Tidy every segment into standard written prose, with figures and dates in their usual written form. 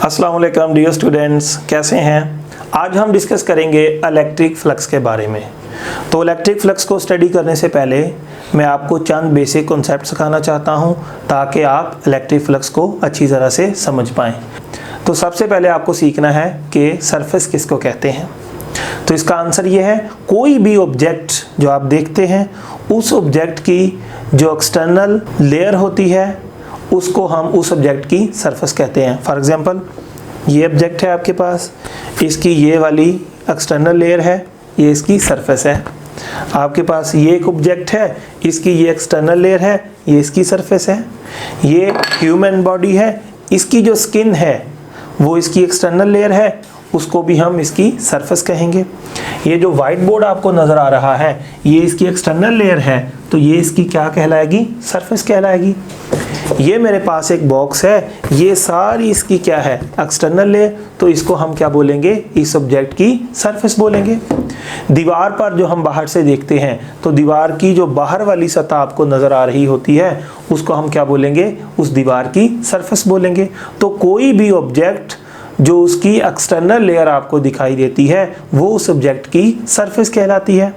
अस्सलाम वालेकुम dear students, कैसे हैं। आज हम डिस्कस करेंगे इलेक्ट्रिक फ्लक्स के बारे में। तो इलेक्ट्रिक फ्लक्स को स्टडी करने से पहले मैं आपको चंद बेसिक कॉन्सेप्ट सिखाना चाहता हूं ताकि आप इलेक्ट्रिक फ्लक्स को अच्छी तरह से समझ पाएँ। तो सबसे पहले आपको सीखना है कि सरफेस किसको कहते हैं। तो इसका आंसर ये है, कोई भी ऑब्जेक्ट जो आप देखते हैं उस ऑब्जेक्ट की जो एक्सटर्नल लेयर होती है उसको हम उस ऑब्जेक्ट की सरफेस कहते हैं। फॉर एग्जांपल ये ऑब्जेक्ट है आपके पास, इसकी ये वाली एक्सटर्नल लेयर है, ये इसकी सरफेस है। आपके पास ये एक ऑब्जेक्ट है, इसकी ये एक्सटर्नल लेयर है, ये इसकी सरफेस है। ये ह्यूमन बॉडी है, इसकी जो स्किन है वो इसकी एक्सटर्नल लेयर है, उसको भी हम इसकी सरफेस कहेंगे। ये जो वाइट बोर्ड आपको नज़र आ रहा है ये इसकी एक्सटर्नल लेयर है, तो ये इसकी क्या कहलाएगी, सरफेस कहलाएगी। ये मेरे पास एक बॉक्स है, ये सारी इसकी क्या है, एक्सटर्नल लेयर, तो इसको हम क्या बोलेंगे, इस ऑब्जेक्ट की सरफेस बोलेंगे। दीवार पर जो हम बाहर से देखते हैं तो दीवार की जो बाहर वाली सतह आपको नज़र आ रही होती है उसको हम क्या बोलेंगे, उस दीवार की सरफेस बोलेंगे। तो कोई भी ऑब्जेक्ट जो उसकी एक्सटर्नल लेयर आपको दिखाई देती है वो उस ऑब्जेक्ट की सरफेस कहलाती है।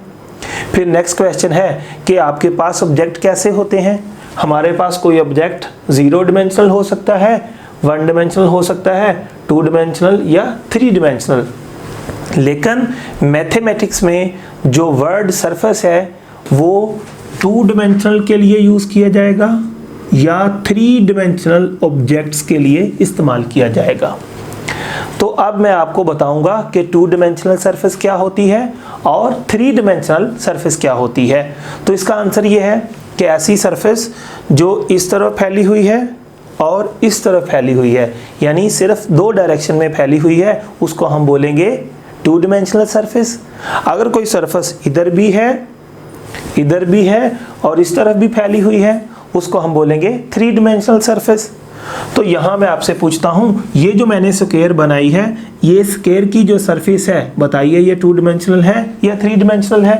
फिर नेक्स्ट क्वेश्चन है कि आपके पास ऑब्जेक्ट कैसे होते हैं। हमारे पास कोई ऑब्जेक्ट 0 डिमेंशनल हो सकता है, 1 डिमेंशनल हो सकता है, 2 डिमेंशनल या 3 डिमेंशनल। लेकिन मैथमेटिक्स में जो वर्ड सरफेस है वो 2 डिमेंशनल के लिए यूज़ किया जाएगा या 3 डिमेंशनल ऑब्जेक्ट्स के लिए इस्तेमाल किया जाएगा। तो अब मैं आपको बताऊंगा कि 2 डिमेंशनल सरफेस क्या होती है और 3 डिमेंशनल सरफेस क्या होती है। तो इसका आंसर ये है कि ऐसी सरफेस जो इस तरफ फैली हुई है और इस तरफ फैली हुई है, यानी सिर्फ 2 डायरेक्शन में फैली हुई है, उसको हम बोलेंगे 2 डिमेंशनल सरफेस। अगर कोई सरफेस इधर भी है और इस तरफ भी फैली हुई है उसको हम बोलेंगे 3 डिमेंशनल सरफेस। तो यहाँ मैं आपसे पूछता हूँ, ये जो मैंने स्क्वायर बनाई है, ये स्क्वायर की जो सरफेस है बताइए ये 2 डिमेंशनल है या 3 डिमेंशनल है।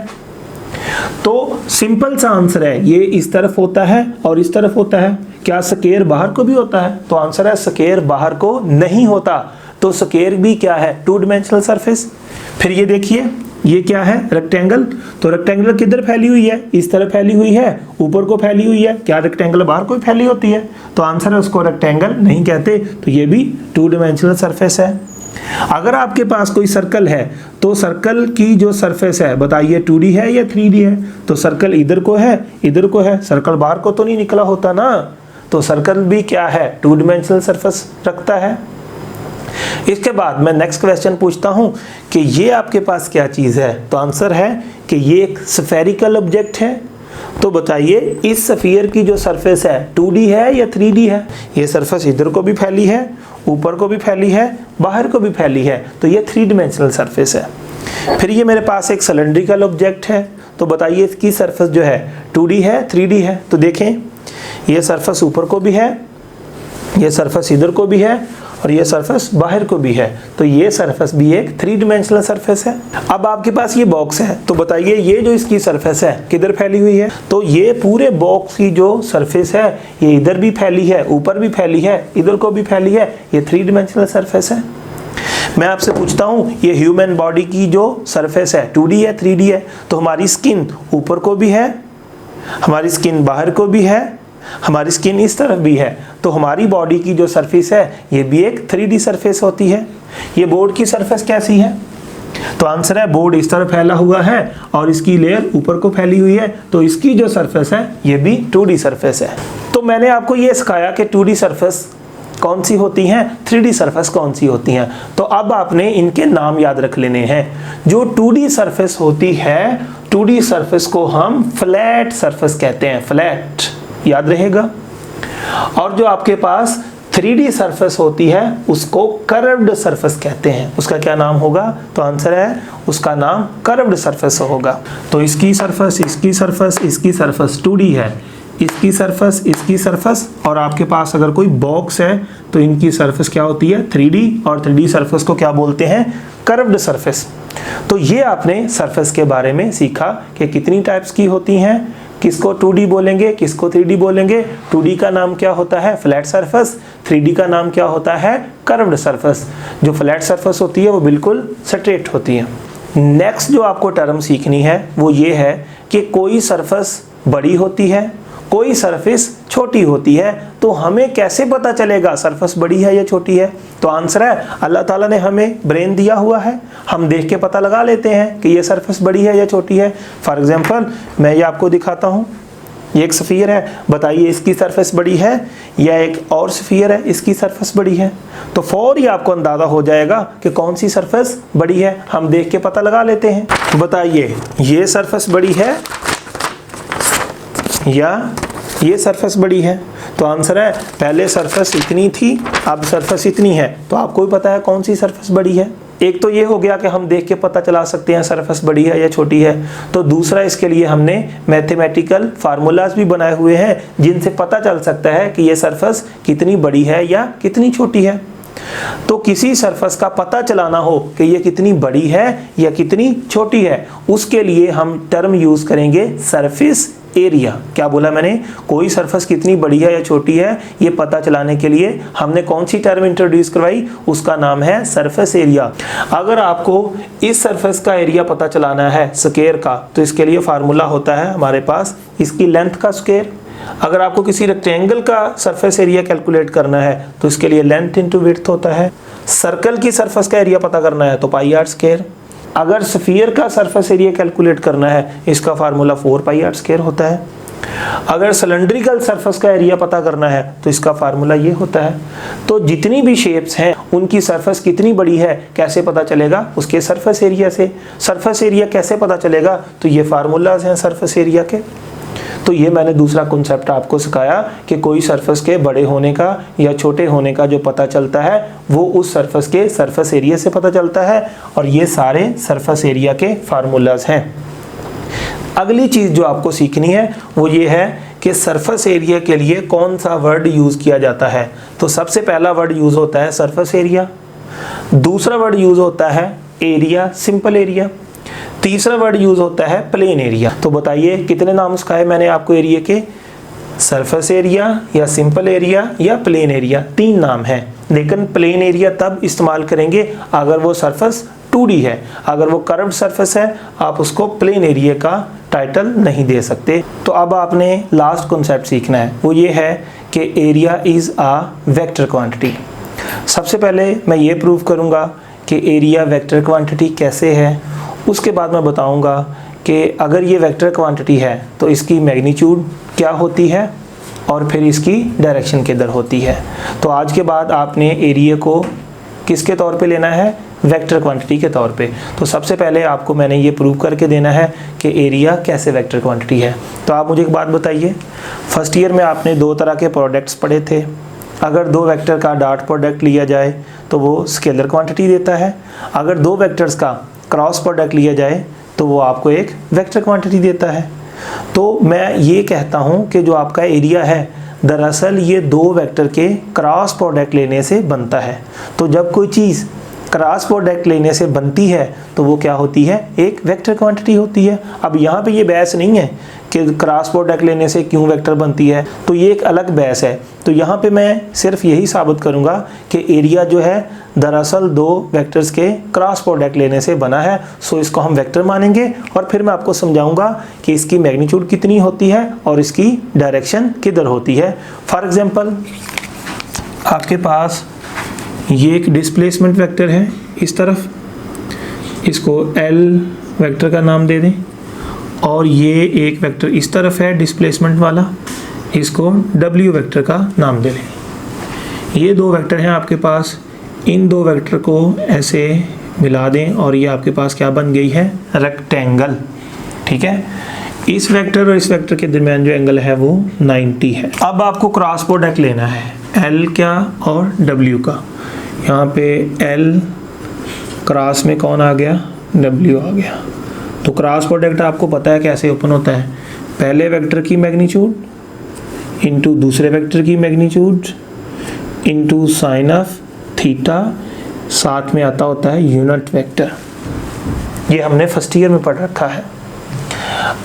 तो सिंपल सा आंसर है, ये इस तरफ होता है और इस तरफ होता है। क्या स्क्वायर बाहर को भी होता है? तो आंसर है स्क्वायर बाहर को नहीं होता। तो स्क्वायर भी क्या है, 2 डिमेंशनल सरफेस। फिर ये देखिए ये क्या है, रेक्टेंगल। तो रेक्टेंगल किधर फैली हुई है, इस तरफ फैली हुई है, ऊपर को फैली हुई है। क्या रेक्टेंगल बाहर को फैली होती है? तो आंसर है उसको रेक्टेंगल नहीं कहते, तो ये भी 2 डिमेंशनल सरफेस है। अगर आपके पास कोई सर्कल है तो सर्कल की जो सरफेस है बताइए 2D है या 3D है। तो सर्कल इधर को है, इधर को है, सर्कल बाहर को तो नहीं निकला होता ना। तो सर्कल भी क्या है, 2 डिमेंशनल सरफेस रखता है। इसके बाद मैं नेक्स्ट क्वेश्चन पूछता हूं कि ये आपके पास क्या चीज़ है। तो आंसर है कि ये एक स्फेरिकल ऑब्जेक्ट है। तो बताइए इस स्फीयर की जो सरफेस है 2D है या 3D है। ये सरफेस इधर को भी फैली है, ऊपर को भी फैली है, बाहर को भी फैली है, तो ये 3 डिमेंशनल सरफेस है। फिर ये मेरे पास एक सिलेंड्रिकल ऑब्जेक्ट है। तो बताइए इसकी सरफेस जो है 2D है 3D है। तो देखें ये सरफेस ऊपर को भी है, ये सरफेस इधर को भी है और ये सरफेस बाहर को भी है, तो ये सरफेस भी एक 3 डिमेंशनल सरफेस है। अब आपके पास ये बॉक्स है, तो बताइए ये जो इसकी सरफेस है किधर फैली हुई है। तो ये पूरे बॉक्स की जो सरफेस है ये इधर भी फैली है, ऊपर भी फैली है, इधर को भी फैली है, ये 3 डिमेंशनल सरफेस है। मैं आपसे पूछता हूँ ये ह्यूमन बॉडी की जो सरफेस है 2D है 3D है। तो हमारी स्किन ऊपर को भी है, हमारी स्किन बाहर को भी है, हमारी स्किन इस तरफ भी है, तो हमारी बॉडी की जो सरफेस है ये भी एक 3D सरफेस होती है। ये बोर्ड की सरफेस कैसी है? तो आंसर है बोर्ड इस तरफ फैला हुआ है और इसकी लेयर ऊपर को फैली हुई है, तो इसकी जो सरफेस है ये भी 2D सरफेस है। तो मैंने आपको ये सिखाया कि 2D सरफेस कौन सी होती हैं, 3D सरफेस कौन सी होती हैं। तो अब आपने इनके नाम याद रख लेने हैं। जो 2D सरफेस होती है, 2D सरफेस को हम फ्लैट सरफेस कहते हैं, फ्लैट, याद रहेगा। और जो आपके पास 3D सरफेस होती है उसको कर्व्ड सरफेस कहते हैं। उसका क्या नाम होगा? तो आंसर है उसका नाम कर्व्ड सरफेस होगा। तो इसकी सरफेस, इसकी सरफेस, इसकी सरफेस 2D है, इसकी सरफेस, इसकी सरफेस, और आपके पास अगर कोई बॉक्स है तो इनकी सरफेस क्या होती है, 3D, और 3D सरफेस को क्या बोलते हैं, कर्व्ड सरफेस। तो ये आपने सरफेस के बारे में सीखा कि कितनी टाइप्स की होती हैं, किसको 2D बोलेंगे, किसको 3D बोलेंगे। 2D का नाम क्या होता है, फ्लैट सरफेस। 3D का नाम क्या होता है, कर्व्ड सरफेस। जो फ्लैट सरफेस होती है वो बिल्कुल स्ट्रेट होती है। नेक्स्ट जो आपको टर्म सीखनी है वो ये है कि कोई सरफेस बड़ी होती है, कोई सरफेस छोटी होती है। तो हमें कैसे पता चलेगा सरफेस बड़ी है या छोटी है? तो आंसर है, अल्लाह ताला ने हमें ब्रेन दिया हुआ है, हम देख के पता लगा लेते हैं कि ये सरफेस बड़ी है या छोटी है। फॉर एग्जांपल मैं ये आपको दिखाता हूँ, ये एक स्फीयर है, बताइए इसकी सरफेस बड़ी है या एक और स्फीयर है इसकी सरफेस बड़ी है? तो फौरी आपको अंदाज़ा हो जाएगा कि कौन सी सरफेस बड़ी है, हम देख के पता लगा लेते हैं। बताइए ये सरफेस बड़ी है या ये सरफेस बड़ी है? तो आंसर है, पहले सरफेस इतनी थी, अब सरफेस इतनी है। तो आपको भी पता है कौन सी सरफेस बड़ी है। एक तो ये हो गया कि हम देख के पता चला सकते हैं सरफेस बड़ी है या छोटी है। तो दूसरा, इसके लिए हमने मैथमेटिकल फार्मूलाज भी बनाए हुए हैं जिनसे पता चल सकता है कि ये सरफेस कितनी बड़ी है या कितनी छोटी है। तो किसी सरफेस का पता चलाना हो कि ये कितनी बड़ी है या कितनी छोटी है, उसके लिए हम टर्म यूज करेंगे सरफेस एरिया। क्या बोला मैंने, कोई सरफेस कितनी बड़ी है या छोटी है ये पता चलाने के लिए हमने कौन सी टर्म इंट्रोड्यूस करवाई, उसका नाम है सरफेस एरिया। अगर आपको इस सरफेस का एरिया पता चलाना है स्क्वायर का, तो इसके लिए फार्मूला होता है हमारे पास इसकी लेंथ का स्क्वायर। अगर आपको किसी रेक्टेंगल का सरफेस एरिया कैलकुलेट करना है तो इसके लिए लेंथ इंटू विड्थ होता है। सर्कल की सरफेस का एरिया पता करना है तो पाई आर स्क्वायर। अगर स्फीयर का सरफेस एरिया कैलकुलेट करना है इसका फार्मूला 4 पाई आर स्क्वायर होता है। अगर सिलेंड्रिकल सरफेस का एरिया पता करना है तो इसका फार्मूला ये होता है। तो जितनी भी शेप्स हैं उनकी सरफेस कितनी बड़ी है कैसे पता चलेगा, उसके सरफेस एरिया से। सरफेस एरिया कैसे पता चलेगा, तो ये फार्मूलाज हैं सरफेस एरिया के। तो ये मैंने दूसरा कॉन्सेप्ट आपको सिखाया कि कोई सरफेस के बड़े होने का या छोटे होने का जो पता चलता है वो उस सरफेस के सरफेस एरिया से पता चलता है, और ये सारे सरफेस एरिया के फार्मूलाज हैं। अगली चीज़ जो आपको सीखनी है वो ये है कि सरफेस एरिया के लिए कौन सा वर्ड यूज़ किया जाता है। तो सबसे पहला वर्ड यूज़ होता है सरफेस एरिया, दूसरा वर्ड यूज़ होता है एरिया, सिंपल एरिया, तीसरा वर्ड यूज होता है प्लेन एरिया। तो बताइए कितने नाम सिखाए मैंने आपको एरिया के, सरफेस एरिया या सिंपल एरिया या प्लेन एरिया, 3 नाम हैं। लेकिन प्लेन एरिया तब इस्तेमाल करेंगे अगर वो सरफेस 2D है। अगर वो कर्व्ड सरफेस है आप उसको प्लेन एरिया का टाइटल नहीं दे सकते। तो अब आपने लास्ट कॉन्सेप्ट सीखना है, वो ये है कि area is a vector quantity. सबसे पहले मैं ये प्रूव करूँगा कि एरिया वेक्टर क्वांटिटी कैसे है, उसके बाद मैं बताऊंगा कि अगर ये वेक्टर क्वांटिटी है तो इसकी मैग्नीट्यूड क्या होती है और फिर इसकी डायरेक्शन किधर होती है। तो आज के बाद आपने एरिया को किसके तौर पे लेना है, वेक्टर क्वांटिटी के तौर पे। तो सबसे पहले आपको मैंने ये प्रूव करके देना है कि एरिया कैसे वेक्टर क्वांटिटी है। तो आप मुझे एक बात बताइए, फर्स्ट ईयर में आपने 2 तरह के प्रोडक्ट्स पढ़े थे। अगर 2 वेक्टर का डॉट प्रोडक्ट लिया जाए तो वो स्केलर क्वांटिटी देता है, अगर 2 वेक्टर्स का क्रॉस प्रोडक्ट लिया जाए तो वो आपको एक वेक्टर क्वांटिटी देता है। तो मैं ये कहता हूँ कि जो आपका एरिया है दरअसल ये 2 वेक्टर के क्रॉस प्रोडक्ट लेने से बनता है। तो जब कोई चीज़ क्रॉस प्रोडक्ट लेने से बनती है तो वो क्या होती है, एक वेक्टर क्वांटिटी होती है। अब यहाँ पे ये बहस नहीं है कि क्रॉस प्रोडक्ट लेने से क्यों वेक्टर बनती है, तो ये एक अलग बहस है। तो यहाँ पे मैं सिर्फ यही साबित करूँगा कि एरिया जो है दरअसल 2 वेक्टर्स के क्रॉस प्रोडक्ट लेने से बना है। सो इसको हम वेक्टर मानेंगे और फिर मैं आपको समझाऊंगा कि इसकी मैग्नीट्यूड कितनी होती है और इसकी डायरेक्शन किधर होती है। फॉर एग्जांपल आपके पास ये एक डिस्प्लेसमेंट वेक्टर है इस तरफ, इसको L वेक्टर का नाम दे दें, और ये एक वेक्टर इस तरफ है डिस्प्लेसमेंट वाला, इसको W वेक्टर का नाम दे दें। ये 2 वेक्टर हैं आपके पास, इन 2 वेक्टर को ऐसे मिला दें और ये आपके पास क्या बन गई है, रेक्टेंगल। ठीक है, इस वेक्टर और इस वेक्टर के दरमियान जो एंगल है वो 90 है। अब आपको क्रॉस प्रोडक्ट लेना है L क्या और W का। यहाँ पे L क्रॉस में कौन आ गया, W आ गया। तो क्रॉस प्रोडक्ट आपको पता है कैसे ओपन होता है, पहले वेक्टर की मैग्नीट्यूड इंटू दूसरे वेक्टर की magnitude into sine of theta, साथ में आता होता है यूनिट वेक्टर। ये हमने फर्स्ट ईयर में पढ़ रखा है।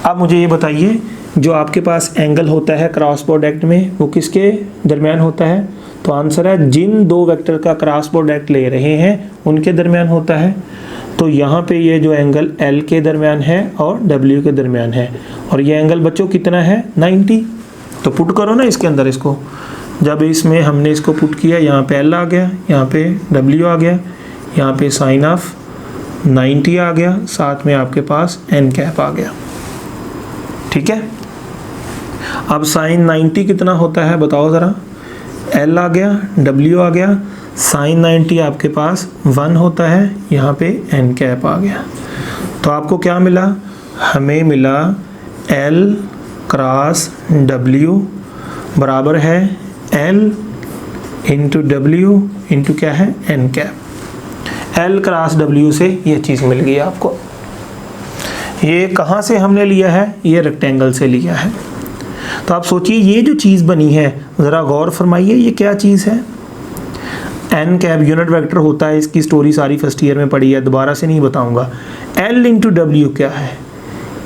अब मुझे ये बताइए जो आपके पास एंगल होता है क्रॉस प्रोडक्ट में वो किसके दरमियान होता है? तो आंसर है जिन दो वेक्टर का क्रॉस प्रोडक्ट ले रहे हैं उनके दरमियान होता है। तो यहाँ पे ये जो एंगल L के दरमियान है और W के दरमियान है, और ये एंगल बच्चों कितना है? 90। तो पुट करो ना इसके अंदर इसको। जब इसमें हमने इसको पुट किया, यहाँ पे L आ गया, यहाँ पे W आ गया, यहाँ पे साइन ऑफ 90 आ गया, साथ में आपके पास n कैप आ गया। ठीक है, अब साइन 90 कितना होता है बताओ ज़रा? L आ गया, W आ गया, साइन 90 आपके पास 1 होता है, यहाँ पे n कैप आ गया। तो आपको क्या मिला? हमें मिला L क्रॉस W बराबर है L इंटू W इंटू क्या है? n cap. L cross W से ये चीज़ मिल गई आपको। ये कहाँ से हमने लिया है? ये रेक्टेंगल से लिया है। तो आप सोचिए ये जो चीज़ बनी है, ज़रा गौर फरमाइए ये क्या चीज़ है? n कैप यूनिट वेक्टर होता है, इसकी स्टोरी सारी फर्स्ट ईयर में पढ़ी है, दोबारा से नहीं बताऊंगा। L इंटू W क्या है?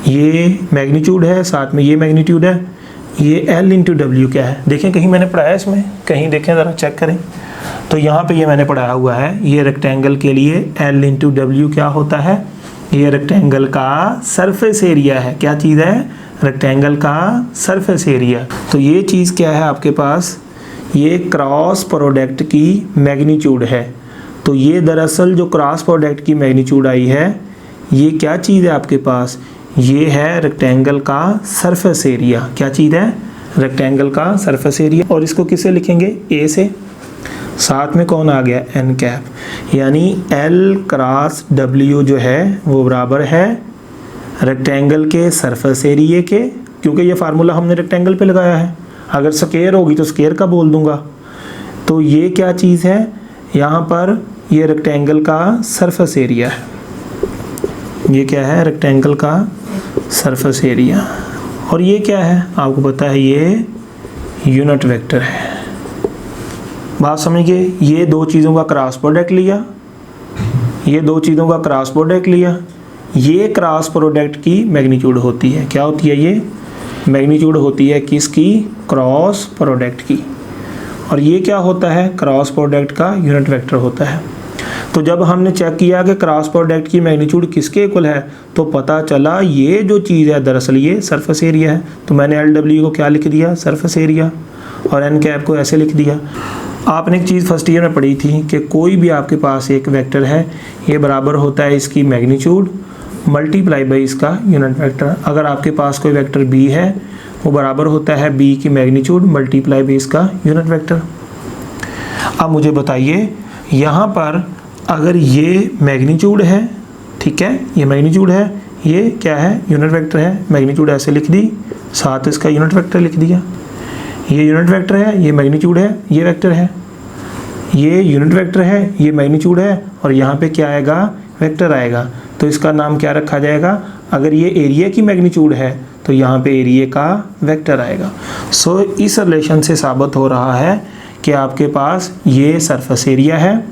ये मैग्नीट्यूड है, साथ में ये मैग्नीट्यूड है। ये L इंटू W क्या है? देखें कहीं मैंने पढ़ाया इसमें, कहीं देखें ज़रा चेक करें। तो यहाँ पे ये मैंने पढ़ाया हुआ है, ये रेक्टेंगल के लिए L इंटू W क्या होता है? ये रेक्टेंगल का सरफेस एरिया है। क्या चीज़ है? रेक्टेंगल का सरफेस एरिया। तो ये चीज़ क्या है आपके पास? ये क्रॉस प्रोडक्ट की मैग्नीट्यूड है। तो ये दरअसल जो क्रॉस प्रोडक्ट की मैग्नीट्यूड आई है, ये क्या चीज़ है आपके पास? ये है रेक्टेंगल का सरफेस एरिया। क्या चीज़ है? रेक्टेंगल का सरफेस एरिया। और इसको किससे लिखेंगे? A से। साथ में कौन आ गया? n cap. यानी L क्रॉस W जो है वो बराबर है रेक्टेंगल के सरफेस एरिया के, क्योंकि ये फार्मूला हमने रेक्टेंगल पे लगाया है। अगर स्क्वायर होगी तो स्क्वायर का बोल दूंगा। तो ये क्या चीज़ है? यहाँ पर ये रेक्टेंगल का सरफेस एरिया है। ये क्या है? रेक्टेंगल का सरफेस एरिया। और ये क्या है? आपको पता है ये यूनिट वेक्टर है। बात समझिए, ये दो चीज़ों का क्रॉस प्रोडक्ट लिया, ये दो चीज़ों का क्रॉस प्रोडक्ट लिया। ये क्रॉस प्रोडक्ट की मैग्नीट्यूड होती है। क्या होती है? ये मैग्नीट्यूड होती है किसकी? क्रॉस प्रोडक्ट की। और ये क्या होता है? क्रॉस प्रोडक्ट का यूनिट वेक्टर होता है। तो जब हमने चेक किया कि क्रॉस प्रोडक्ट की मैग्नीट्यूड किसके इक्वल है, तो पता चला ये जो चीज़ है दरअसल ये सरफेस एरिया है। तो मैंने LW को क्या लिख दिया? Surface area. और n कैप को ऐसे लिख दिया। आपने एक चीज़ फर्स्ट ईयर में पढ़ी थी कि कोई भी आपके पास एक वेक्टर है, ये बराबर होता है इसकी मैग्नीट्यूड मल्टीप्लाई बाई इसका यूनिट वेक्टर। अगर आपके पास कोई वेक्टर b है, वो बराबर होता है b की मैग्नीट्यूड मल्टीप्लाई बाई इसका यूनिट वेक्टर। अब मुझे बताइए, यहाँ पर अगर ये मैग्नीट्यूड है, ठीक है, ये मैग्नीट्यूड है, ये क्या है? यूनिट वेक्टर है। मैग्नीट्यूड ऐसे लिख दी, साथ इसका यूनिट वेक्टर लिख दिया। ये यूनिट वेक्टर है, ये मैग्नीट्यूड है, ये वेक्टर है। ये यूनिट वेक्टर है, ये मैग्नीट्यूड है, और यहाँ पे क्या आएगा? वेक्टर आएगा। तो इसका नाम क्या रखा जाएगा? अगर ये एरिया की मैग्नीट्यूड है तो यहाँ पे एरिया का वेक्टर आएगा। सो इस रिलेशन से साबित हो रहा है कि आपके पास ये सरफेस एरिया है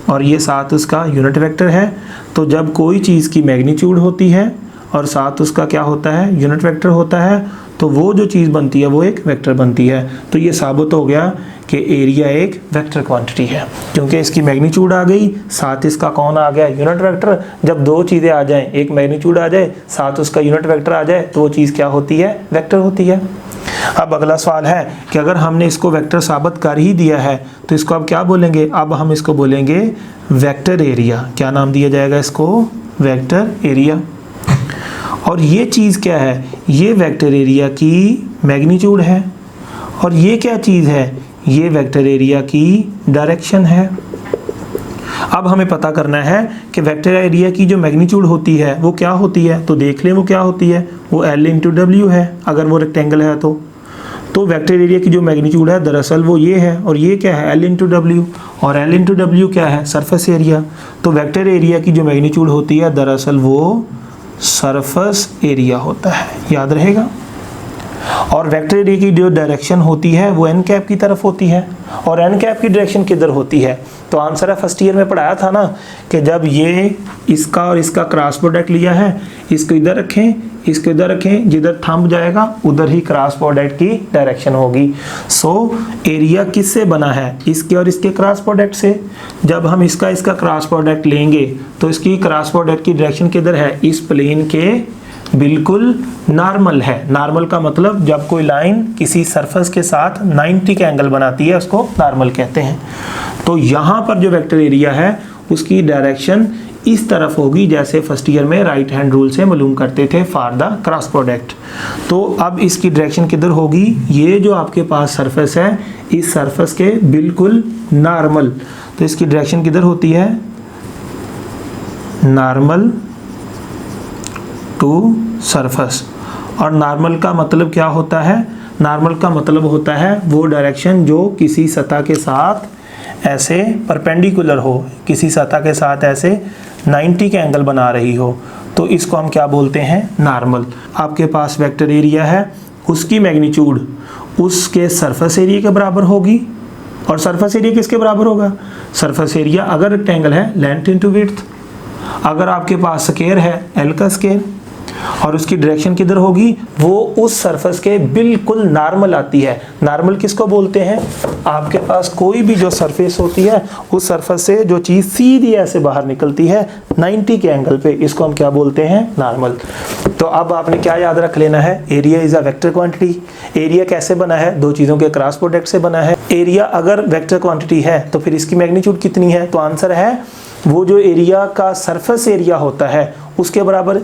और ये साथ उसका यूनिट वेक्टर है। तो जब कोई चीज़ की मैग्नीट्यूड होती है और साथ उसका क्या होता है? यूनिट वेक्टर होता है, तो वो जो चीज़ बनती है वो एक वेक्टर बनती है। तो ये साबित हो गया कि एरिया एक वेक्टर क्वांटिटी है, क्योंकि इसकी मैग्नीट्यूड आ गई, साथ इसका कौन आ गया? Unit vector. जब दो चीज़ें आ जाएं, एक मैग्नीट्यूड आ जाए, साथ उसका यूनिट वेक्टर आ जाए, तो वो चीज़ क्या होती है? वेक्टर होती है। अब अगला सवाल है कि अगर हमने इसको वेक्टर साबित कर ही दिया है तो इसको अब क्या बोलेंगे? अब हम इसको बोलेंगे वेक्टर एरिया। क्या नाम दिया जाएगा इसको? Vector area. और ये चीज़ क्या है? ये वेक्टर एरिया की मैग्नीट्यूड है। और ये क्या चीज़ है? ये वेक्टर एरिया की डायरेक्शन है। अब हमें पता करना है कि वेक्टर एरिया की जो मैग्नीट्यूड होती है वो क्या होती है। तो देख लें वो क्या होती है? वो L इंटू W है, अगर वो रेक्टेंगल है तो वेक्टर एरिया की जो मैग्नीट्यूड है दरअसल वो ये है, और ये क्या है? L into W। और L इंटू W क्या है? Surface area. तो वेक्टर एरिया की जो मैग्नीट्यूड होती है दरअसल वो सरफेस एरिया होता है। याद रहेगा। और वेक्टर एरिया की जो डायरेक्शन होती है वो एन कैप की तरफ होती है, और एन कैप की डायरेक्शन किधर होती है? तो आंसर है, फर्स्ट ईयर में पढ़ाया था ना कि जब ये इसका और इसका क्रॉस प्रोडक्ट लिया है, इसको इधर रखें, इसको इधर रखें, जिधर थंब जाएगा उधर ही क्रॉस प्रोडक्ट की डायरेक्शन होगी। सो एरिया किससे बना है? इसके और इसके क्रॉस प्रोडक्ट से। जब हम इसका क्रॉस प्रोडक्ट लेंगे तो इसकी क्रॉस प्रोडक्ट की डायरेक्शन किधर है? इस प्लेन के बिल्कुल नॉर्मल है। नॉर्मल का मतलब जब कोई लाइन किसी सरफेस के साथ 90 का एंगल बनाती है उसको नॉर्मल कहते हैं। तो यहाँ पर जो वेक्टर एरिया है उसकी डायरेक्शन इस तरफ होगी, जैसे फर्स्ट ईयर में राइट हैंड रूल से मालूम करते थे फॉर द क्रॉस प्रोडक्ट। तो अब इसकी डायरेक्शन किधर होगी? ये जो आपके पास सरफेस है इस सरफेस के बिल्कुल नॉर्मल, तो इसकी डायरेक्शन किधर होती है? Normal to surface. और नॉर्मल का मतलब क्या होता है? नॉर्मल का मतलब होता है वो डायरेक्शन जो किसी सतह के साथ ऐसे परपेंडिकुलर हो, किसी सतह के साथ ऐसे 90 के एंगल बना रही हो, तो इसको हम क्या बोलते हैं? नॉर्मल। आपके पास वेक्टर एरिया है, उसकी मैग्नीट्यूड उसके सरफेस एरिया के बराबर होगी। और सरफेस एरिया किसके बराबर होगा? सरफेस एरिया अगर रेक्टेंगल है लेंथ इनटू विड्थ, अगर आपके पास स्क्वायर है एल का स्क्वायर, और उसकी डायरेक्शन किधर होगी? वो उस सरफेस के बिल्कुल नॉर्मल आती है। नॉर्मल किसको बोलते हैं? आपके पास कोई भी जो सरफेस होती है उस सरफेस से जो चीज़ सीधी ऐसे बाहर निकलती है 90 के एंगल पे, इसको हम क्या बोलते हैं? नॉर्मल। तो अब आपने क्या याद रख लेना है? Area is a vector quantity. Area कैसे बना है? दो चीज़ों के क्रॉस प्रोडक्ट से बना है। एरिया अगर वेक्टर क्वांटिटी है तो फिर इसकी मैग्नीट्यूड कितनी है? तो आंसर है वो जो एरिया का सरफेस एरिया होता है उसके बराबर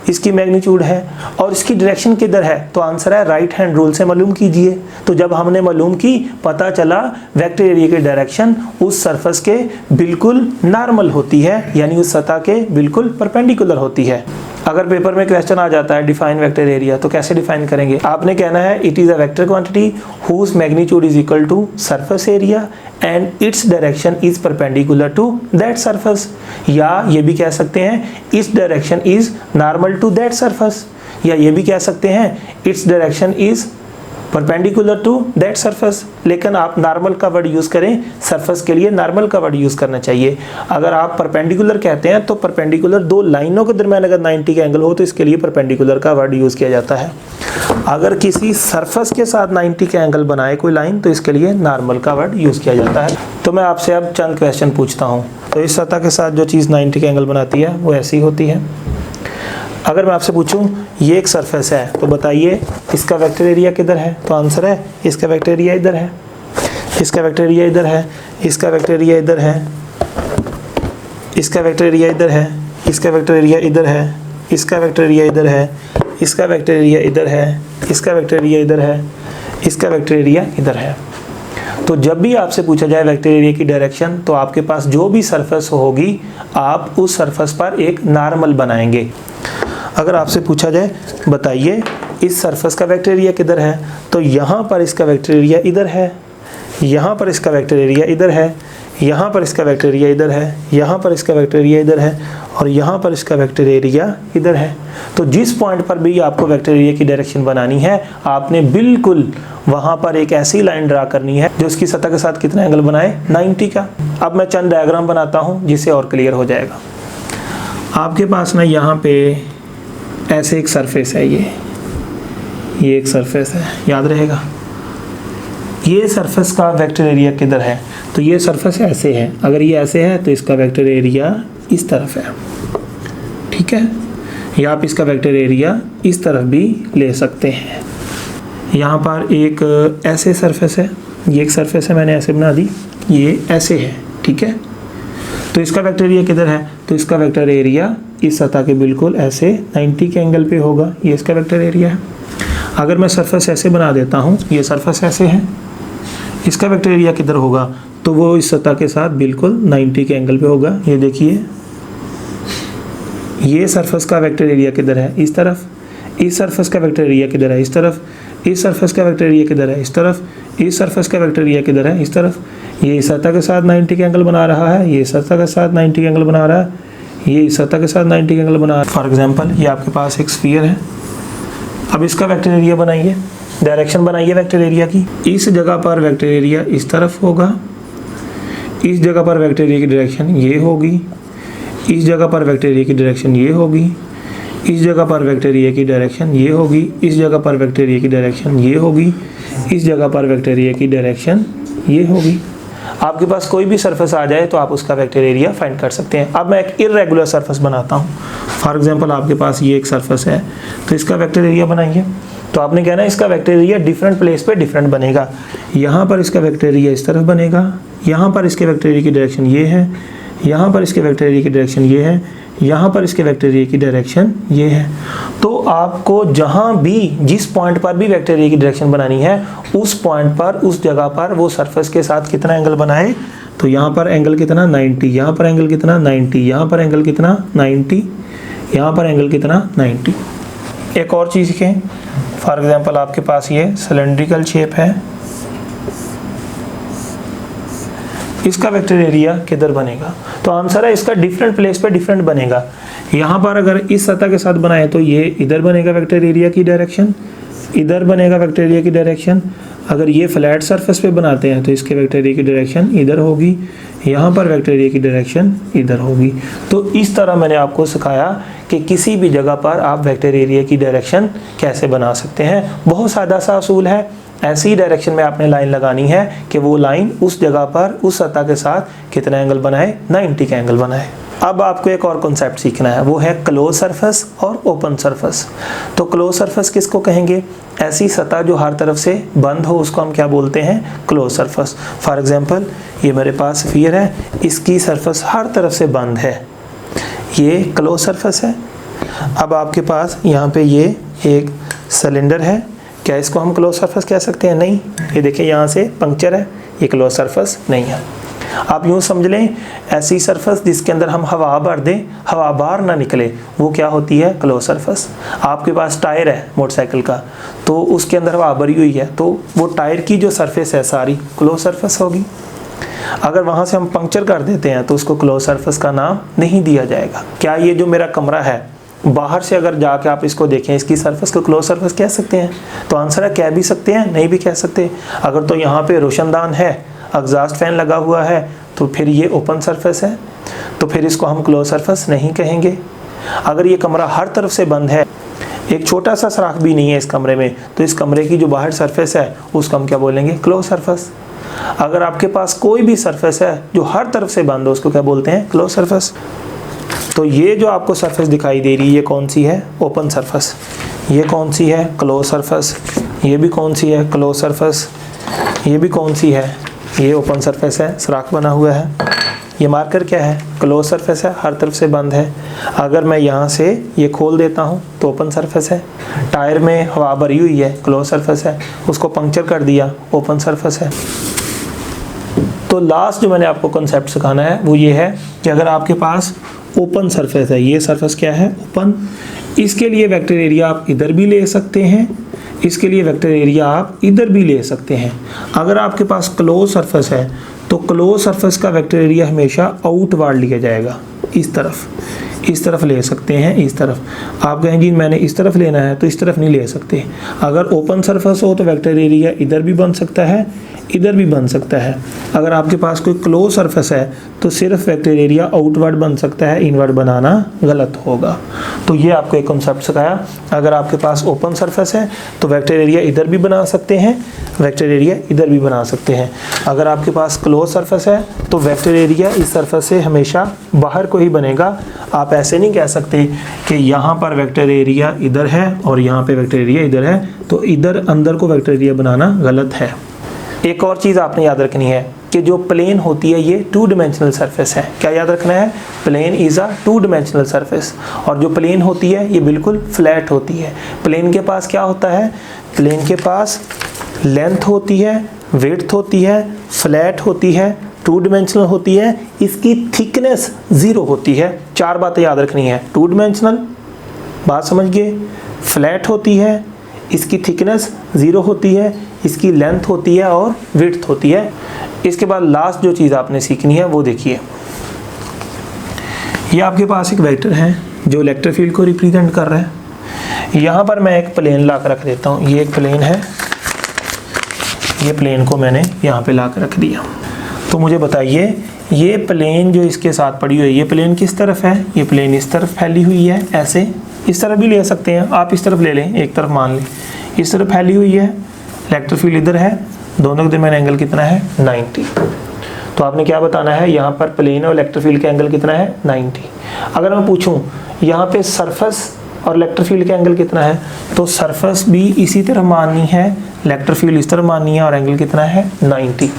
इसकी मैग्नीट्यूड है। और इसकी डायरेक्शन किधर है? तो आंसर है राइट हैंड रूल से मालूम कीजिए। तो जब हमने मालूम की पता चला वेक्टर एरिया की डायरेक्शन उस सरफेस के बिल्कुल नॉर्मल होती है, यानी उस सतह के बिल्कुल परपेंडिकुलर होती है। अगर पेपर में क्वेश्चन आ जाता है डिफाइन वेक्टर एरिया, तो कैसे डिफाइन करेंगे? आपने कहना है it is a vector quantity whose magnitude is equal to surface area and its direction is perpendicular to that surface. या ये भी कह सकते हैं its direction is normal to that surface, या ये भी कह सकते हैं its direction is perpendicular to that surface. लेकिन आप नॉर्मल का वर्ड यूज़ करें, सरफेस के लिए नॉर्मल का वर्ड यूज़ करना चाहिए। अगर आप परपेंडिकुलर कहते हैं तो परपेंडिकुलर दो लाइनों के दरमियान अगर 90 का एंगल हो तो इसके लिए परपेंडिकुलर का वर्ड यूज़ किया जाता है। अगर किसी सरफेस के साथ 90 का एंगल बनाए कोई लाइन तो इसके लिए नॉर्मल का वर्ड यूज़ किया जाता है। तो मैं आपसे अब चंद क्वेश्चन पूछता हूँ। तो इस सतह के साथ जो चीज़ 90 का एंगल बनाती है वो ऐसी होती है। अगर मैं आपसे पूछूं ये एक सरफेस है तो बताइए इसका वेक्टर एरिया किधर है? तो आंसर है इसका वेक्टर एरिया इधर है, इसका वेक्टर एरिया इधर है, इसका वेक्टर एरिया इधर है, इसका वेक्टर एरिया इधर है, इसका वेक्टर एरिया इधर है, इसका वेक्टर एरिया इधर है, इसका वेक्टर एरिया इधर है, इसका वेक्टर एरिया इधर है, इसका वेक्टर एरिया इधर है। तो जब भी आपसे पूछा जाए वेक्टर एरिया की डायरेक्शन तो आपके पास जो भी सरफेस होगी आप उस सरफेस पर एक नॉर्मल बनाएंगे। अगर आपसे पूछा जाए बताइए इस सरफेस का वेक्टर एरिया किधर है, तो यहाँ पर इसका वेक्टर एरिया इधर है, यहाँ पर इसका वेक्टर एरिया इधर है, यहाँ पर इसका वेक्टर एरिया इधर है, यहाँ पर इसका वेक्टर एरिया इधर है, और यहाँ पर इसका वेक्टर एरिया इधर है। तो जिस पॉइंट पर भी आपको वेक्टर एरिया की डायरेक्शन बनानी है आपने बिल्कुल वहाँ पर एक ऐसी लाइन ड्रा करनी है जो उसकी सतह के साथ कितना एंगल बनाए? 90 का। अब मैं चंद डायग्राम बनाता हूँ जिससे और क्लियर हो जाएगा। आपके पास ना यहाँ पे ऐसे एक सरफेस है, ये एक सरफेस है, याद रहेगा। ये सरफेस का वेक्टर एरिया किधर है? तो ये सरफेस ऐसे है, अगर ये ऐसे है तो इसका वेक्टर एरिया इस तरफ है, ठीक है। या आप इसका वेक्टर एरिया इस तरफ भी ले सकते हैं। यहाँ पर एक ऐसे सरफेस है, ये एक सरफेस है मैंने ऐसे बना दी, ये ऐसे है, ठीक है। तो इसका वेक्टर एरिया किधर है? तो इसका वेक्टर एरिया इस सतह के बिल्कुल ऐसे 90 के एंगल पे होगा, ये इसका वेक्टर एरिया है। अगर मैं सरफेस ऐसे बना देता हूँ, ये सरफेस ऐसे है, इसका वेक्टर एरिया किधर होगा? तो वो इस सतह के साथ बिल्कुल 90 के एंगल पे होगा। ये देखिए ये सरफेस का वेक्टर एरिया किधर है? इस तरफ। इस सरफेस का वेक्टर एरिया किधर है? इस तरफ। इस सरफेस का वेक्टर एरिया किधर है? इस तरफ। इस सरफेस का वेक्टर एरिया किधर है? इस तरफ। ये इस सतह के साथ 90 के एंगल बना रहा है, ये सतह के साथ 90 के एंगल बना रहा है, ये इस सतह के साथ 90 के एंगल बना रहा है। फॉर एग्जांपल ये आपके पास एक स्फीयर है। अब इसका वेक्टर एरिया बनाइए। डायरेक्शन बनाइए वेक्टर एरिया की। इस जगह पर वेक्टर एरिया इस तरफ होगा, इस जगह पर वेक्टर एरिया की डायरेक्शन ये होगी, इस जगह पर वेक्टर एरिया की डायरेक्शन ये होगी, इस जगह पर वेक्टर एरिया की डायरेक्शन ये होगी, इस जगह पर वेक्टर एरिया की डायरेक्शन ये होगी, इस जगह पर वेक्टर एरिया की डायरेक्शन ये होगी। आपके पास कोई भी सरफेस आ जाए तो आप उसका वेक्टर एरिया फाइंड कर सकते हैं। अब मैं एक इर्रेगुलर सरफेस बनाता हूँ। फॉर एग्जांपल आपके पास ये एक सरफेस है, तो इसका वेक्टर एरिया बनाइए। तो आपने कहना है इसका वेक्टर एरिया डिफरेंट प्लेस पे डिफरेंट बनेगा। यहाँ पर इसका वेक्टर एरिया इस तरफ बनेगा, यहाँ पर इसके वेक्टर एरिया की डायरेक्शन ये है, यहाँ पर इसके वेक्टर एरिया की डायरेक्शन ये है, यहाँ पर इसके वेक्टर एरिया की डायरेक्शन ये है। तो आपको जहाँ भी जिस पॉइंट पर भी वेक्टर एरिया की डायरेक्शन बनानी है, उस पॉइंट पर उस जगह पर वो सरफेस के साथ कितना एंगल बनाए। तो यहाँ पर एंगल कितना 90, यहाँ पर एंगल कितना 90, यहाँ पर एंगल कितना 90, यहाँ पर एंगल कितना 90। एक और चीज़ सीखें। फॉर एग्जांपल आपके पास ये सिलेंड्रिकल शेप है, इसका वेक्टर एरिया किधर बनेगा। तो आंसर है इसका डिफरेंट प्लेस पे डिफरेंट बनेगा। यहाँ पर अगर इस सतह के साथ बनाए तो ये इधर बनेगा वेक्टर एरिया की डायरेक्शन, इधर बनेगा वेक्टर एरिया की डायरेक्शन। अगर ये फ्लैट सरफेस पे बनाते हैं तो इसके वेक्टर एरिया की डायरेक्शन इधर होगी, यहाँ पर वेक्टर एरिया की डायरेक्शन इधर होगी। तो इस तरह मैंने आपको सिखाया कि किसी भी जगह पर आप वेक्टर एरिया की डायरेक्शन कैसे बना सकते हैं। बहुत सादा सा असूल है। ऐसी डायरेक्शन में आपने लाइन लगानी है कि वो लाइन उस जगह पर उस सतह के साथ कितना एंगल बनाए, 90 का एंगल बनाए। अब आपको एक और कॉन्सेप्ट सीखना है, वो है क्लोज सरफेस और ओपन सरफेस। तो क्लोज सरफेस किसको कहेंगे? ऐसी सतह जो हर तरफ से बंद हो उसको हम क्या बोलते हैं? Close surface. फॉर एग्जांपल ये मेरे पास स्फीयर है, इसकी सरफेस हर तरफ से बंद है, ये क्लोज सरफेस है। अब आपके पास यहाँ पे ये एक सिलेंडर है, क्या इसको हम क्लोज सरफेस कह सकते हैं? नहीं। ये देखिए यहाँ से पंक्चर है, ये क्लोज सरफेस नहीं है। आप यूँ समझ लें, ऐसी सरफेस जिसके अंदर हम हवा भर दें, हवा बाहर ना निकले, वो क्या होती है? Close surface. आपके पास टायर है मोटरसाइकिल का, तो उसके अंदर हवा भरी हुई है, तो वो टायर की जो सरफेस है सारी क्लोज सरफेस होगी। अगर वहाँ से हम पंक्चर कर देते हैं तो उसको क्लोज सरफेस का नाम नहीं दिया जाएगा। क्या ये जो मेरा कमरा है, बाहर से अगर जाके आप इसको देखें, इसकी सरफेस को क्लोज सरफेस कह सकते हैं? तो आंसर है कह भी सकते हैं, नहीं भी कह सकते। अगर तो यहाँ पे रोशनदान है, एग्जॉस्ट फैन लगा हुआ है, तो फिर ये ओपन सरफेस है, तो फिर इसको हम क्लोज सरफेस नहीं कहेंगे। अगर ये कमरा हर तरफ से बंद है, एक छोटा सा सुराख भी नहीं है इस कमरे में, तो इस कमरे की जो बाहर सरफेस है उसको हम क्या बोलेंगे? Close surface. अगर आपके पास कोई भी सरफेस है जो हर तरफ से बंद हो, उसको क्या बोलते हैं? Close surface. तो ये जो आपको सरफेस दिखाई दे रही है, ये कौन सी है? Open surface. ये कौन सी है? Close surface. ये भी कौन सी है? Close surface. ये भी कौन सी है? ये ओपन सरफेस है, सुराख बना हुआ है। ये मार्कर क्या है? क्लोज सरफेस है, हर तरफ से बंद है। अगर मैं यहाँ से ये खोल देता हूँ तो ओपन सरफेस है। टायर में हवा भरी हुई है, क्लोज सरफेस है। उसको पंक्चर कर दिया, ओपन सरफेस है। तो लास्ट जो मैंने आपको कॉन्सेप्ट सिखाना है वो ये है कि अगर आपके पास ओपन सरफेस है, ये सरफेस क्या है? ओपन। इसके लिए वेक्टर एरिया आप इधर भी ले सकते हैं, इसके लिए वेक्टर एरिया आप इधर भी ले सकते हैं। अगर आपके पास क्लोज सरफेस है तो क्लोज सरफेस का वेक्टर एरिया हमेशा आउटवर्ड लिया जाएगा, इस तरफ ले सकते हैं, इस तरफ। आप कहें जी मैंने इस तरफ लेना है, तो इस तरफ नहीं ले सकते। अगर ओपन सरफेस हो तो वेक्टर एरिया इधर भी बन सकता है, इधर भी बन सकता है। अगर आपके पास कोई क्लोज सरफेस है तो सिर्फ वेक्टर एरिया आउटवर्ड बन सकता है, इनवर्ड बनाना गलत होगा। तो ये आपको एक कॉन्सेप्ट सिखाया। अगर आपके पास ओपन सरफेस है तो वेक्टर एरिया इधर भी बना सकते हैं, वेक्टर एरिया इधर भी बना सकते हैं। अगर आपके पास क्लोज सरफेस है तो वेक्टर एरिया इस सरफेस से हमेशा बाहर को ही बनेगा। आप ऐसे नहीं कह सकते कि यहाँ पर वेक्टर एरिया इधर है और यहाँ पे वेक्टर एरिया इधर है, तो इधर अंदर को वेक्टर एरिया बनाना गलत है। एक और चीज़ आपने याद रखनी है कि जो प्लेन होती है ये 2 डायमेंशनल सरफेस है। क्या याद रखना है? Plane is a 2 dimensional surface. और जो प्लेन होती है ये बिल्कुल फ्लैट होती है। प्लेन के पास क्या होता है? प्लेन के पास लेंथ होती है, विड्थ होती है, फ्लैट होती है, 2 डायमेंशनल होती है, इसकी थिकनेस 0 होती है। 4 बातें याद रखनी है। 2 डायमेंशनल, बात समझ गए, फ्लैट होती है, इसकी थिकनेस 0 होती है, इसकी लेंथ होती है और विड्थ होती है। इसके बाद लास्ट जो चीज़ आपने सीखनी है वो देखिए, ये आपके पास एक वेक्टर है जो इलेक्ट्रिक फील्ड को रिप्रेजेंट कर रहा है। यहाँ पर मैं एक प्लेन ला कर रख देता हूँ। ये एक प्लेन है, ये प्लेन को मैंने यहाँ पे ला कर रख दिया। तो मुझे बताइए ये प्लेन जो इसके साथ पड़ी हुई है, ये प्लेन किस तरफ है? ये प्लेन इस तरफ फैली हुई है, ऐसे इस तरफ भी ले सकते हैं आप, इस तरफ ले लें, एक तरफ मान लें इस तरफ फैली हुई है, इलेक्ट्रिक फील्ड इधर है, दोनों के दरमियान एंगल कितना है? 90। तो आपने क्या बताना है, यहाँ पर प्लेन और इलेक्ट्रिक फील्ड का एंगल कितना है? 90। अगर मैं पूछूं यहाँ पे सरफेस और इलेक्ट्रिक फील्ड का एंगल कितना है, तो सरफेस भी इसी तरह माननी है, इलेक्ट्रिक फील्ड इस तरह माननी है और एंगल कितना है? 90।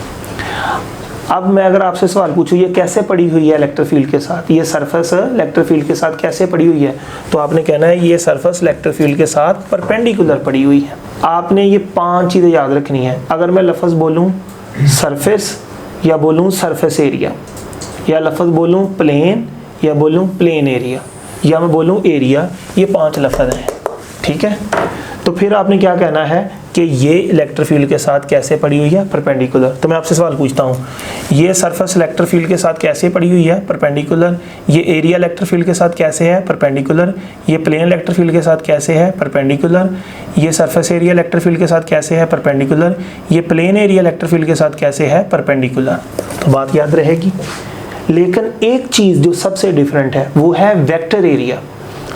अब मैं अगर आपसे सवाल पूछूं ये कैसे पड़ी हुई है इलेक्ट्रिक फील्ड के साथ, ये सरफेस इलेक्ट्रिक फील्ड के साथ कैसे पड़ी हुई है, तो आपने कहना है ये सरफेस इलेक्ट्रिक फील्ड के साथ परपेंडिकुलर पड़ी हुई है। आपने ये 5 चीज़ें याद रखनी है। अगर मैं लफ्ज़ बोलूँ सरफेस, या बोलूँ सरफेस एरिया, या लफ्ज़ बोलूँ प्लेन, या बोलूँ प्लेन एरिया, या मैं बोलूँ एरिया, ये 5 लफ्ज़ हैं, ठीक है। तो फिर आपने क्या कहना है कि ये इलेक्ट्रिक फील्ड के साथ कैसे पड़ी हुई है? परपेंडिकुलर। तो मैं आपसे सवाल पूछता हूँ, ये सरफेस इलेक्ट्रिक फील्ड के साथ कैसे पड़ी हुई है? परपेंडिकुलर। ये एरिया इलेक्ट्रिक फील्ड के साथ कैसे है? परपेंडिकुलर। ये प्लेन इलेक्ट्रिक फील्ड के साथ कैसे है? परपेंडिकुलर। ये सरफेस एरिया इलेक्ट्रिक फील्ड के साथ कैसे है? परपेंडिकुलर। ये प्लेन एरिया इलेक्ट्रिक फील्ड के साथ कैसे है? परपेंडिकुलर। तो बात याद रहेगी। लेकिन एक चीज़ जो सबसे डिफरेंट है वो है वेक्टर एरिया।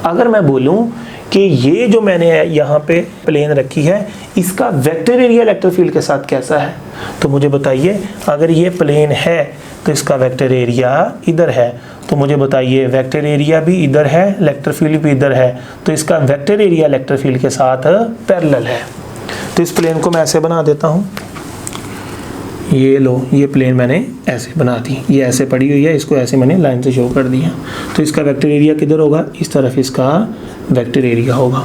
अगर मैं बोलूँ कि ये जो मैंने यहाँ पे प्लेन रखी है इसका वेक्टर एरिया इलेक्ट्रिक फील्ड के साथ कैसा है, तो मुझे बताइए अगर ये प्लेन है तो इसका वेक्टर एरिया इधर है, तो मुझे बताइए वेक्टर एरिया भी इधर है, इलेक्ट्रिक फील्ड भी इधर है, तो इसका वेक्टर एरिया इलेक्ट्रिक फील्ड के साथ पैरेलल है। तो इस प्लेन को मैं ऐसे बना देता हूँ, ये लो, ये प्लेन मैंने ऐसे बना दी, ये ऐसे पड़ी हुई है, इसको ऐसे मैंने लाइन से शो कर दिया। तो इसका वेक्टर एरिया किधर होगा? इस तरफ इसका वेक्टर एरिया होगा।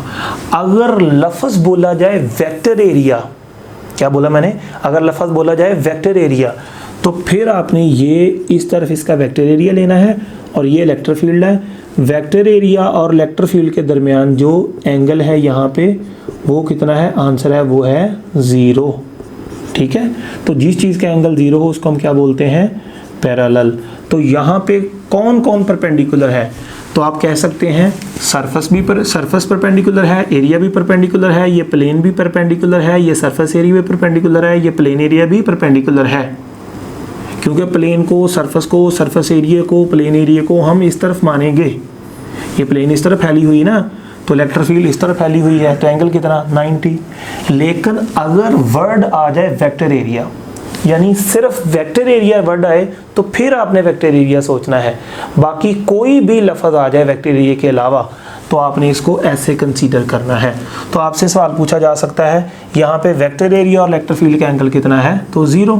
अगर लफ्ज़ बोला जाए वेक्टर एरिया, क्या बोला मैंने? अगर लफ्ज़ बोला जाए वेक्टर एरिया, तो फिर आपने ये इस तरफ इसका वेक्टर एरिया लेना है और ये इलेक्ट्रिक फील्ड है। वेक्टर एरिया और इलेक्ट्रिक फील्ड के दरमियान जो एंगल है यहाँ पे वो कितना है? आंसर है वो है 0, ठीक है। तो जिस चीज़ का एंगल 0 हो उसको हम क्या बोलते हैं? पैरेलल। तो यहाँ पे कौन कौन परपेंडिकुलर है? तो आप कह सकते हैं सरफेस परपेंडिकुलर है, एरिया भी परपेंडिकुलर है, ये प्लेन भी परपेंडिकुलर है, ये सरफेस एरिया भी परपेंडिकुलर है, ये प्लेन एरिया भी परपेंडिकुलर है। क्योंकि प्लेन को, सरफेस एरिया को, प्लेन एरिया को हम इस तरफ मानेंगे। ये प्लेन इस तरफ फैली हुई ना, तो इलेक्ट्रिक फील्ड इस तरफ फैली हुई है, तो एंगल कितना? 90। लेकिन अगर वर्ड आ जाए वेक्टर एरिया, यानी सिर्फ वेक्टर एरिया वर्ड आए, तो फिर आपने वेक्टर एरिया सोचना है। बाकी कोई भी लफ्ज़ आ जाए वेक्टर एरिया के अलावा तो आपने इसको ऐसे कंसीडर करना है। तो आपसे सवाल पूछा जा सकता है यहाँ पे वेक्टर एरिया और इलेक्ट्रिक फील्ड का एंगल कितना है? तो 0।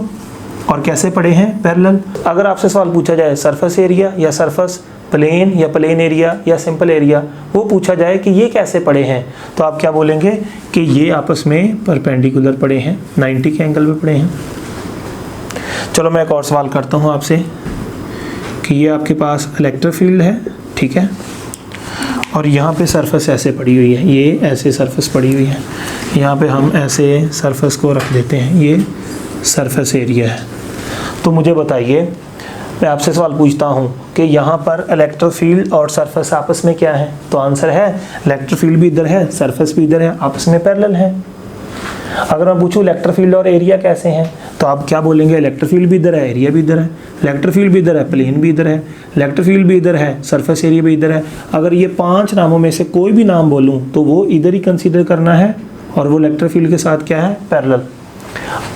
और कैसे पड़े हैं? पैरेलल। अगर आपसे सवाल पूछा जाए सरफेस एरिया या सरफेस प्लेन या प्लेन एरिया या सिंपल एरिया, वो पूछा जाए कि ये कैसे पड़े हैं, तो आप क्या बोलेंगे कि ये आपस में परपेंडिकुलर पड़े हैं, 90 के एंगल पे पड़े हैं। चलो मैं एक और सवाल करता हूँ आपसे कि ये आपके पास इलेक्ट्रिक फील्ड है, ठीक है, और यहाँ पे सरफेस ऐसे पड़ी हुई है, ये ऐसे सरफेस पड़ी हुई है, यहाँ पे हम ऐसे सरफेस को रख देते हैं, ये सरफेस एरिया है। तो मुझे बताइए, मैं आपसे सवाल पूछता हूँ कि यहाँ पर इलेक्ट्रिक फील्ड और सरफेस आपस में क्या है, तो आंसर है इलेक्ट्रिक फील्ड भी इधर है, सरफेस भी इधर है, आपस में पैरेलल है। अगर मैं पूछूँ इलेक्ट्रिक फील्ड और एरिया कैसे हैं, तो आप क्या बोलेंगे? इलेक्ट्रिक फील्ड भी इधर है, एरिया भी इधर है, इलेक्ट्रिक फील्ड भी इधर है, प्लेन भी इधर है, इलेक्ट्रिक फील्ड भी इधर है, सरफेस एरिया भी इधर है। अगर ये 5 नामों में से कोई भी नाम बोलूँ तो वो इधर ही कंसीडर करना है और वो इलेक्ट्रिक फील्ड के साथ क्या है? पैरेलल।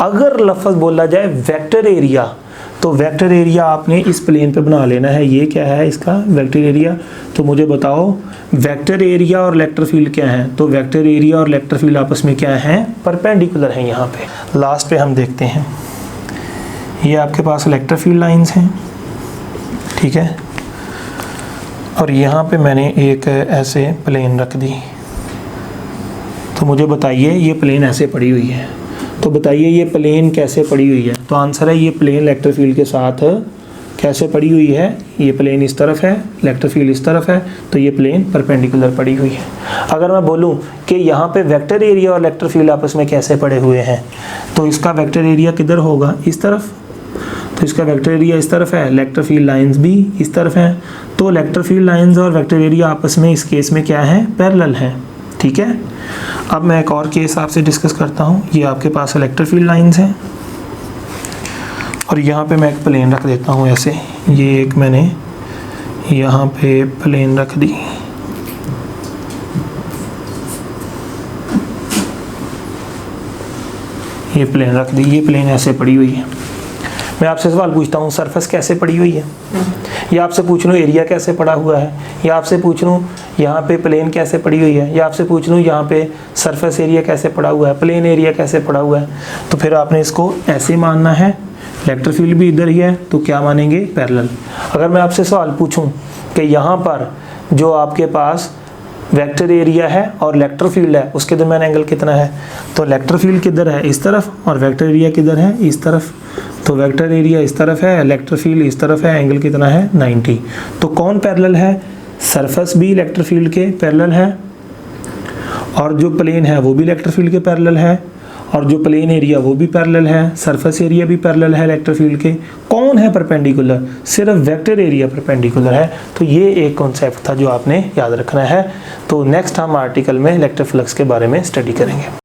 अगर लफ्ज़ बोला जाए वेक्टर एरिया, तो वेक्टर एरिया आपने इस प्लेन पे बना लेना है, ये क्या है इसका वेक्टर एरिया। तो मुझे बताओ वेक्टर एरिया और इलेक्ट्रिक फील्ड क्या है, तो वेक्टर एरिया और इलेक्ट्रिक फील्ड आपस में क्या है? परपेंडिकुलर है। यहाँ पे लास्ट पे हम देखते हैं, ये आपके पास इलेक्ट्रिक फील्ड लाइंस हैं, ठीक है, और यहाँ पे मैंने एक ऐसे प्लेन रख दी। तो मुझे बताइए ये प्लेन ऐसे पड़ी हुई है, तो बताइए ये प्लेन कैसे पड़ी हुई है, तो आंसर है ये प्लेन इलेक्ट्रिक फील्ड के साथ कैसे पड़ी हुई है? ये प्लेन इस तरफ है, इलेक्ट्रिक फील्ड इस तरफ है, तो ये प्लेन परपेंडिकुलर पड़ी हुई है। अगर मैं बोलूँ कि यहाँ पे वेक्टर एरिया और इलेक्ट्रिक फील्ड आपस में कैसे पड़े हुए हैं, तो इसका वेक्टर एरिया किधर होगा? इस तरफ, तो इसका वेक्टर एरिया इस तरफ है, इलेक्ट्रिक फील्ड लाइंस भी इस तरफ हैं, तो इलेक्ट्रिक फील्ड लाइंस और वेक्टर एरिया आपस में इस केस में क्या है? पैरेलल है। ठीक है। अब मैं एक और केस आपसे डिस्कस करता हूँ। ये आपके पास इलेक्ट्रिक फील्ड लाइंस हैं और यहाँ पे मैं एक प्लेन रख देता हूँ ऐसे। ये एक मैंने यहाँ पे प्लेन रख दी। ये प्लेन रख दी, ये प्लेन ऐसे पड़ी हुई है। मैं आपसे सवाल पूछता हूँ, सरफेस कैसे पड़ी हुई है, या आपसे पूछ लूँ एरिया कैसे पड़ा हुआ है, या आपसे पूछ लूँ यहाँ पे प्लेन कैसे पड़ी हुई है, या आपसे पूछ लूँ यहाँ पे सरफेस एरिया कैसे पड़ा हुआ है, प्लेन एरिया कैसे पड़ा हुआ है, तो फिर आपने इसको ऐसे मानना है। इलेक्ट्रिक फील्ड भी इधर ही है तो क्या मानेंगे, पैरेलल। अगर मैं आपसे सवाल पूछूं कि यहाँ पर जो आपके पास वेक्टर एरिया है और इलेक्ट्रिक फील्ड है उसके दरमियान एंगल कितना है, तो इलेक्ट्रिक फील्ड किधर है, इस तरफ, और वेक्टर एरिया किधर है, इस तरफ। तो वेक्टर एरिया इस तरफ है, इलेक्ट्रिक फील्ड इस तरफ है, एंगल कितना है, 90। तो कौन पैरेलल है, सरफेस भी इलेक्ट्रिक फील्ड के पैरेलल है और जो प्लेन है वो भी इलेक्ट्रिक फील्ड के पैरेलल है, और जो प्लेन एरिया वो भी पैरेलल है, सरफेस एरिया भी पैरेलल है इलेक्ट्रिक फील्ड के। कौन है परपेंडिकुलर, सिर्फ वेक्टर एरिया परपेंडिकुलर है। तो ये एक कॉन्सेप्ट था जो आपने याद रखना है। तो नेक्स्ट हम आर्टिकल में इलेक्ट्रिक फ्लक्स के बारे में स्टडी करेंगे।